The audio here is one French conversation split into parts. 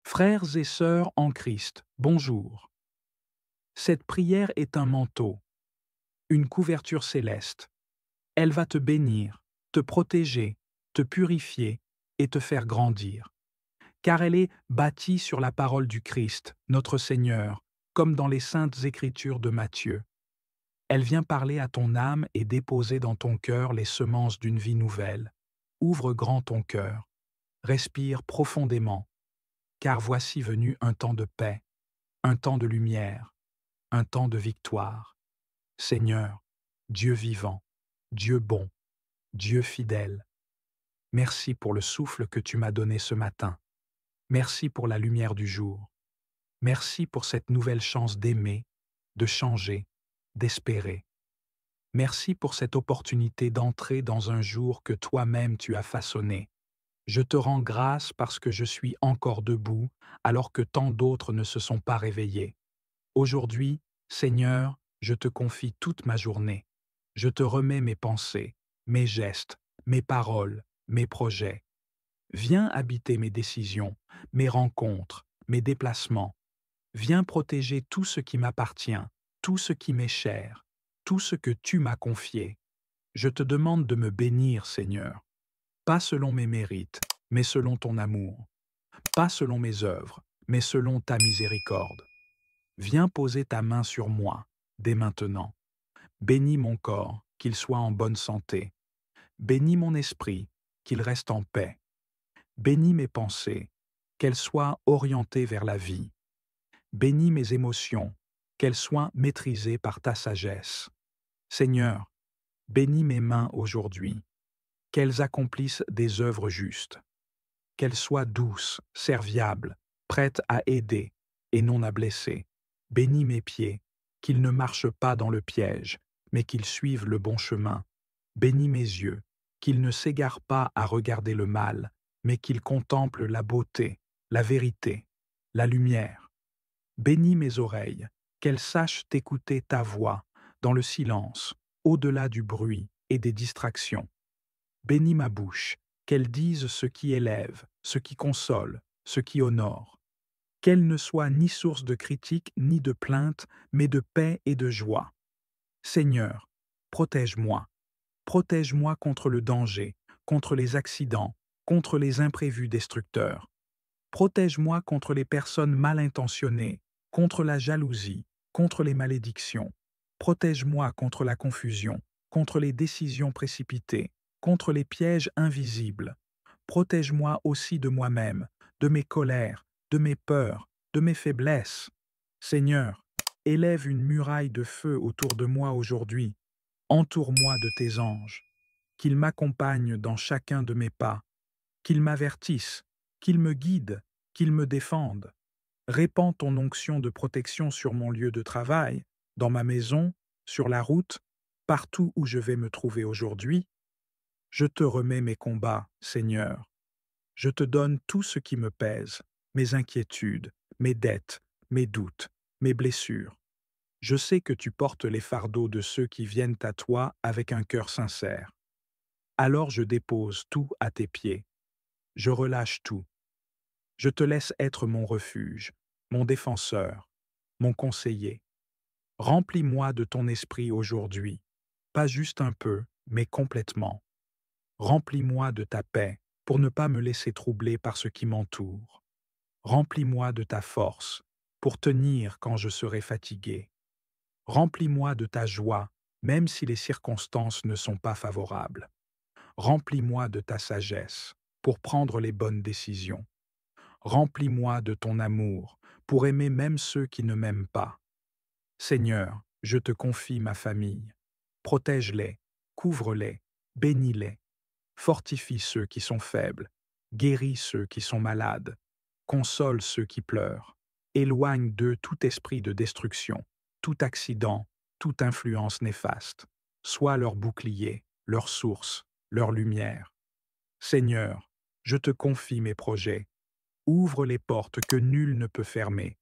Frères et sœurs en Christ, bonjour. Cette prière est un manteau, une couverture céleste. Elle va te bénir, te protéger, te purifier et te faire grandir. Car elle est bâtie sur la parole du Christ, notre Seigneur, comme dans les saintes écritures de Matthieu. Elle vient parler à ton âme et déposer dans ton cœur les semences d'une vie nouvelle. Ouvre grand ton cœur, respire profondément, car voici venu un temps de paix, un temps de lumière, un temps de victoire. Seigneur, Dieu vivant, Dieu bon, Dieu fidèle, merci pour le souffle que tu m'as donné ce matin. Merci pour la lumière du jour. Merci pour cette nouvelle chance d'aimer, de changer, d'espérer. Merci pour cette opportunité d'entrer dans un jour que toi-même tu as façonné. Je te rends grâce parce que je suis encore debout alors que tant d'autres ne se sont pas réveillés. Aujourd'hui, Seigneur, je te confie toute ma journée. Je te remets mes pensées, mes gestes, mes paroles, mes projets. Viens habiter mes décisions, mes rencontres, mes déplacements. Viens protéger tout ce qui m'appartient, tout ce qui m'est cher, tout ce que tu m'as confié. Je te demande de me bénir, Seigneur, pas selon mes mérites, mais selon ton amour, pas selon mes œuvres, mais selon ta miséricorde. Viens poser ta main sur moi, dès maintenant. Bénis mon corps, qu'il soit en bonne santé. Bénis mon esprit, qu'il reste en paix. Bénis mes pensées, qu'elles soient orientées vers la vie. Bénis mes émotions, qu'elles soient maîtrisées par ta sagesse. Seigneur, bénis mes mains aujourd'hui, qu'elles accomplissent des œuvres justes. Qu'elles soient douces, serviables, prêtes à aider et non à blesser. Bénis mes pieds, qu'ils ne marchent pas dans le piège, mais qu'ils suivent le bon chemin. Bénis mes yeux, qu'ils ne s'égarent pas à regarder le mal, mais qu'ils contemplent la beauté, la vérité, la lumière. Bénis mes oreilles, qu'elles sachent écouter ta voix, dans le silence, au-delà du bruit et des distractions. Bénis ma bouche, qu'elle dise ce qui élève, ce qui console, ce qui honore. Qu'elle ne soit ni source de critique ni de plainte, mais de paix et de joie. Seigneur, protège-moi. Protège-moi contre le danger, contre les accidents, contre les imprévus destructeurs. Protège-moi contre les personnes mal intentionnées, contre la jalousie, contre les malédictions. Protège-moi contre la confusion, contre les décisions précipitées, contre les pièges invisibles. Protège-moi aussi de moi-même, de mes colères, de mes peurs, de mes faiblesses. Seigneur, élève une muraille de feu autour de moi aujourd'hui. Entoure-moi de tes anges. Qu'ils m'accompagnent dans chacun de mes pas. Qu'ils m'avertissent, qu'ils me guident, qu'ils me défendent. Répands ton onction de protection sur mon lieu de travail, dans ma maison, sur la route, partout où je vais me trouver aujourd'hui. Je te remets mes combats, Seigneur. Je te donne tout ce qui me pèse, mes inquiétudes, mes dettes, mes doutes, mes blessures. Je sais que tu portes les fardeaux de ceux qui viennent à toi avec un cœur sincère. Alors je dépose tout à tes pieds. Je relâche tout. Je te laisse être mon refuge, mon défenseur, mon conseiller. Remplis-moi de ton esprit aujourd'hui, pas juste un peu, mais complètement. Remplis-moi de ta paix pour ne pas me laisser troubler par ce qui m'entoure. Remplis-moi de ta force pour tenir quand je serai fatigué. Remplis-moi de ta joie, même si les circonstances ne sont pas favorables. Remplis-moi de ta sagesse pour prendre les bonnes décisions. Remplis-moi de ton amour pour aimer même ceux qui ne m'aiment pas. Seigneur, je te confie ma famille. Protège-les, couvre-les, bénis-les. Fortifie ceux qui sont faibles, guéris ceux qui sont malades, console ceux qui pleurent, éloigne d'eux tout esprit de destruction, tout accident, toute influence néfaste. Sois leur bouclier, leur source, leur lumière. Seigneur, je te confie mes projets. Ouvre les portes que nul ne peut fermer.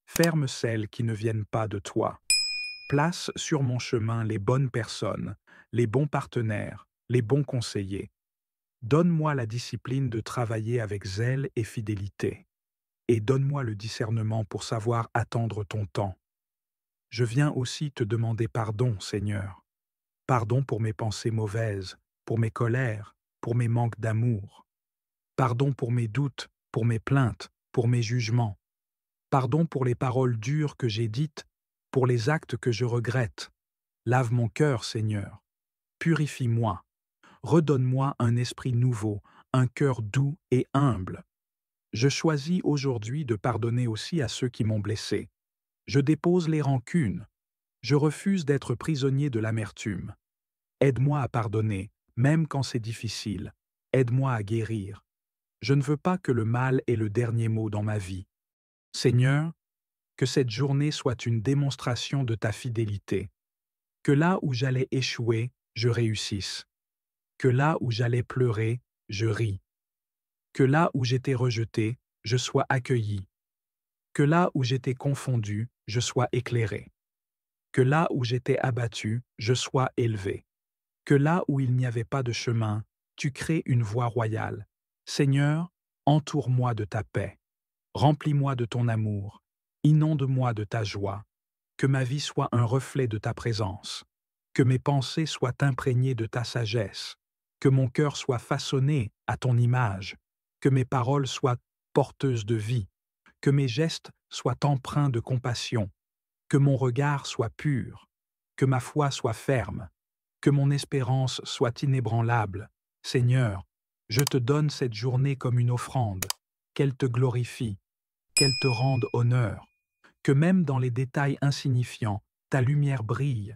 Ferme celles qui ne viennent pas de toi. Place sur mon chemin les bonnes personnes, les bons partenaires, les bons conseillers. Donne-moi la discipline de travailler avec zèle et fidélité. et donne-moi le discernement pour savoir attendre ton temps. Je viens aussi te demander pardon, Seigneur. Pardon pour mes pensées mauvaises, pour mes colères, pour mes manques d'amour. Pardon pour mes doutes, pour mes plaintes, pour mes jugements. Pardon pour les paroles dures que j'ai dites, pour les actes que je regrette. Lave mon cœur, Seigneur. Purifie-moi. Redonne-moi un esprit nouveau, un cœur doux et humble. Je choisis aujourd'hui de pardonner aussi à ceux qui m'ont blessé. Je dépose les rancunes. Je refuse d'être prisonnier de l'amertume. Aide-moi à pardonner, même quand c'est difficile. Aide-moi à guérir. Je ne veux pas que le mal ait le dernier mot dans ma vie. Seigneur, que cette journée soit une démonstration de ta fidélité. Que là où j'allais échouer, je réussisse. Que là où j'allais pleurer, je ris. Que là où j'étais rejeté, je sois accueilli. Que là où j'étais confondu, je sois éclairé. Que là où j'étais abattu, je sois élevé. Que là où il n'y avait pas de chemin, tu crées une voie royale. Seigneur, entoure-moi de ta paix. Remplis-moi de ton amour. Inonde-moi de ta joie. Que ma vie soit un reflet de ta présence. Que mes pensées soient imprégnées de ta sagesse. Que mon cœur soit façonné à ton image. Que mes paroles soient porteuses de vie. Que mes gestes soient empreints de compassion. Que mon regard soit pur. Que ma foi soit ferme. Que mon espérance soit inébranlable. Seigneur, je te donne cette journée comme une offrande. Qu'elle te glorifie, qu'elle te rende honneur. Que même dans les détails insignifiants, ta lumière brille.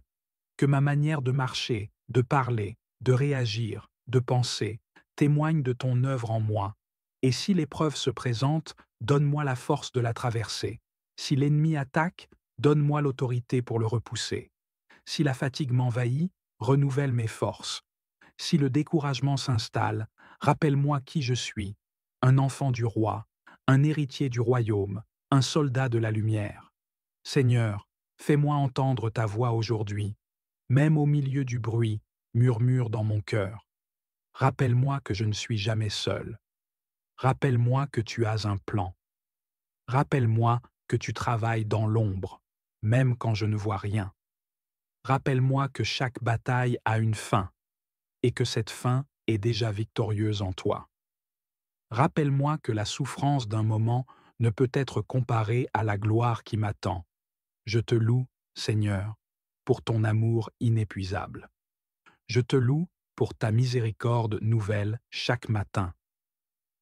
Que ma manière de marcher, de parler, de réagir, de penser, témoigne de ton œuvre en moi. Et si l'épreuve se présente, donne-moi la force de la traverser. Si l'ennemi attaque, donne-moi l'autorité pour le repousser. Si la fatigue m'envahit, renouvelle mes forces. Si le découragement s'installe, rappelle-moi qui je suis, un enfant du roi, un héritier du royaume, un soldat de la lumière. Seigneur, fais-moi entendre ta voix aujourd'hui, même au milieu du bruit, murmure dans mon cœur. Rappelle-moi que je ne suis jamais seul. Rappelle-moi que tu as un plan. Rappelle-moi que tu travailles dans l'ombre, même quand je ne vois rien. Rappelle-moi que chaque bataille a une fin, et que cette fin est déjà victorieuse en toi. Rappelle-moi que la souffrance d'un moment ne peut être comparée à la gloire qui m'attend. Je te loue, Seigneur, pour ton amour inépuisable. Je te loue pour ta miséricorde nouvelle chaque matin.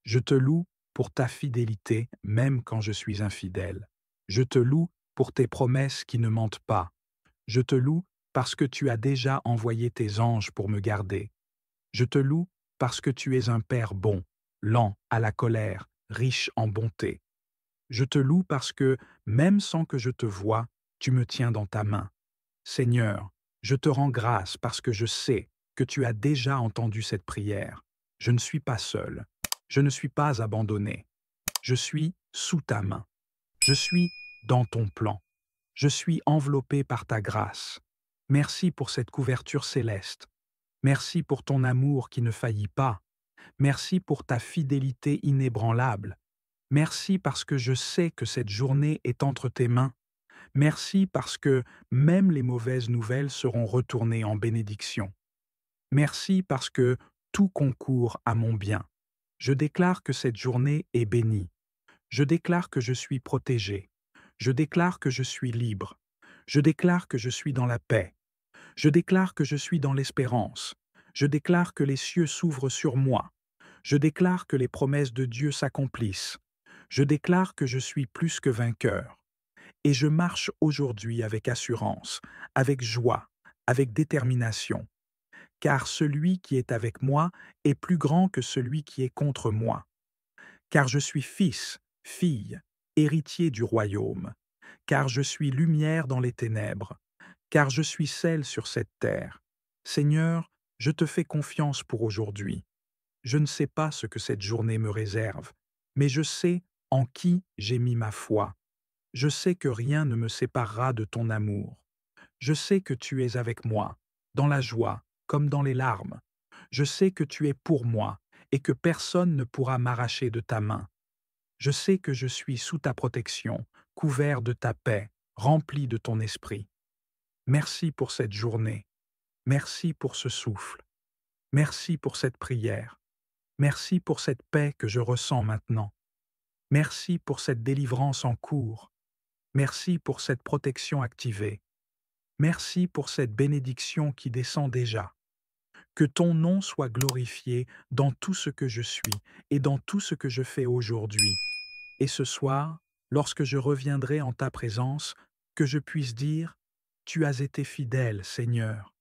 Je te loue pour ta fidélité même quand je suis infidèle. Je te loue pour tes promesses qui ne mentent pas. Je te loue parce que tu as déjà envoyé tes anges pour me garder. Je te loue parce que tu es un Père bon, lent à la colère, riche en bonté. Je te loue parce que, même sans que je te voie, tu me tiens dans ta main. Seigneur, je te rends grâce parce que je sais que tu as déjà entendu cette prière. Je ne suis pas seul. Je ne suis pas abandonné. Je suis sous ta main. Je suis dans ton plan. Je suis enveloppé par ta grâce. Merci pour cette couverture céleste. Merci pour ton amour qui ne faillit pas. Merci pour ta fidélité inébranlable. Merci parce que je sais que cette journée est entre tes mains. Merci parce que même les mauvaises nouvelles seront retournées en bénédiction. Merci parce que tout concourt à mon bien. Je déclare que cette journée est bénie. Je déclare que je suis protégé. Je déclare que je suis libre. Je déclare que je suis dans la paix. Je déclare que je suis dans l'espérance. Je déclare que les cieux s'ouvrent sur moi. Je déclare que les promesses de Dieu s'accomplissent. Je déclare que je suis plus que vainqueur. Et je marche aujourd'hui avec assurance, avec joie, avec détermination. Car celui qui est avec moi est plus grand que celui qui est contre moi. Car je suis fils, fille, héritier du royaume. Car je suis lumière dans les ténèbres. Car je suis sel sur cette terre. Seigneur, je te fais confiance pour aujourd'hui. Je ne sais pas ce que cette journée me réserve, mais je sais en qui j'ai mis ma foi. Je sais que rien ne me séparera de ton amour. Je sais que tu es avec moi, dans la joie comme dans les larmes. Je sais que tu es pour moi et que personne ne pourra m'arracher de ta main. Je sais que je suis sous ta protection, couvert de ta paix, rempli de ton esprit. Merci pour cette journée. Merci pour ce souffle. Merci pour cette prière. Merci pour cette paix que je ressens maintenant. Merci pour cette délivrance en cours. Merci pour cette protection activée. Merci pour cette bénédiction qui descend déjà. Que ton nom soit glorifié dans tout ce que je suis et dans tout ce que je fais aujourd'hui. Et ce soir, lorsque je reviendrai en ta présence, que je puisse dire, tu as été fidèle, Seigneur.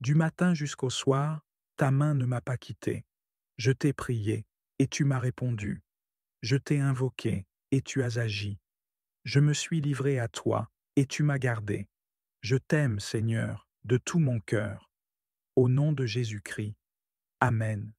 Du matin jusqu'au soir, ta main ne m'a pas quitté. Je t'ai prié, et tu m'as répondu. Je t'ai invoqué, et tu as agi. Je me suis livré à toi, et tu m'as gardé. Je t'aime, Seigneur, de tout mon cœur. Au nom de Jésus-Christ. Amen.